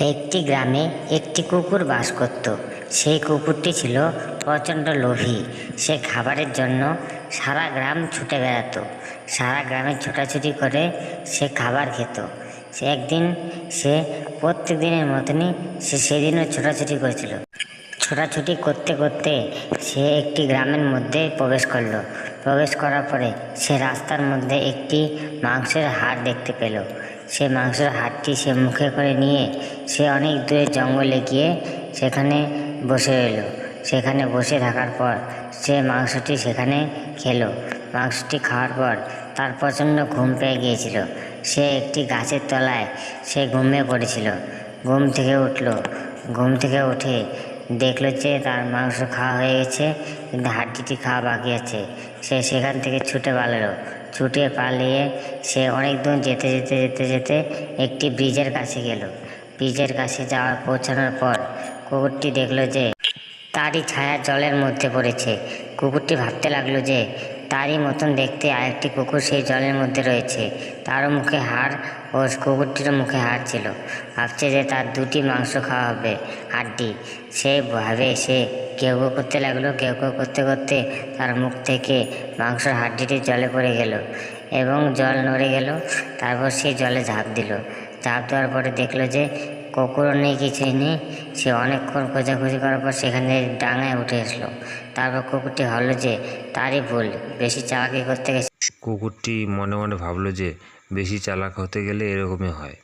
একটি গ্রামে একটি কুকুর বাস করত। সেই কুকুরটি ছিল প্রচণ্ড লোভী। সে খাবারের জন্য সারা গ্রাম ছুটে বেড়াতো। সারা গ্রামে ছোটাছুটি করে সে খাবার খেত। সে প্রত্যেক দিনের মতনই সেদিনও ছোটাছুটি করেছিল। ছোটাছুটি করতে করতে সে একটি গ্রামের মধ্যে প্রবেশ করলো। প্রবেশ করার পরে সে রাস্তার মধ্যে একটি মাংসের হাড় দেখতে পেল। সে মাংসের হাড়টি সে মুখে করে নিয়ে সে অনেক দূরে জঙ্গলে গিয়ে সেখানে বসে রইল। সেখানে বসে থাকার পর সে মাংসটি সেখানে খেলো। মাংসটি খাওয়ার পর তার প্রচণ্ড ঘুম পেয়ে গিয়েছিল। সে একটি গাছের তলায় সে ঘুমিয়ে পড়েছিল। ঘুম থেকে উঠে দেখলো যে তার মাংস খাওয়া হয়ে গেছে, কিন্তু হাড্ডিটি খাওয়া বাকি আছে। সে সেখান থেকে ছুটে পালিয়ে সে অনেক দূর যেতে যেতে যেতে যেতে একটি ব্রিজের কাছে গেল। ব্রিজের কাছে পৌঁছানোর পর কুকুরটি দেখলো যে তারই ছায়া জলের মধ্যে পড়েছে। কুকুরটি ভাবতে লাগলো যে তারই মতন দেখতে আরেকটি কুকুর সেই জলের মধ্যে রয়েছে। তারও মুখে হাড় ও কুকুরটিরও মুখে হাড় ছিল। ভাবছে যে তার দুটি মাংস খাওয়া হবে, হাড্ডি। সে কেউ কেউ করতে লাগলো। কেউ কেউ করতে করতে তার মুখ থেকে মাংসের হাড্ডিটি জলে পড়ে গেল এবং জল নড়ে গেল। তারপর সে জলে ঝাঁপ দিল। ঝাঁপ দেওয়ার পরে দেখলো যে কুকুরও নেই, কিছুই নেই। সে অনেকক্ষণ খোঁজাখুঁজি করার পর সেখানে ডাঙায় উঠে আসলো। তারপর কুকুরটি ভাবলো যে তারই ভুল, বেশি চালাকি করতে গেছে। কুকুরটি মনে মনে ভাবলো যে বেশি চালাক হতে গেলে এরকমই হয়।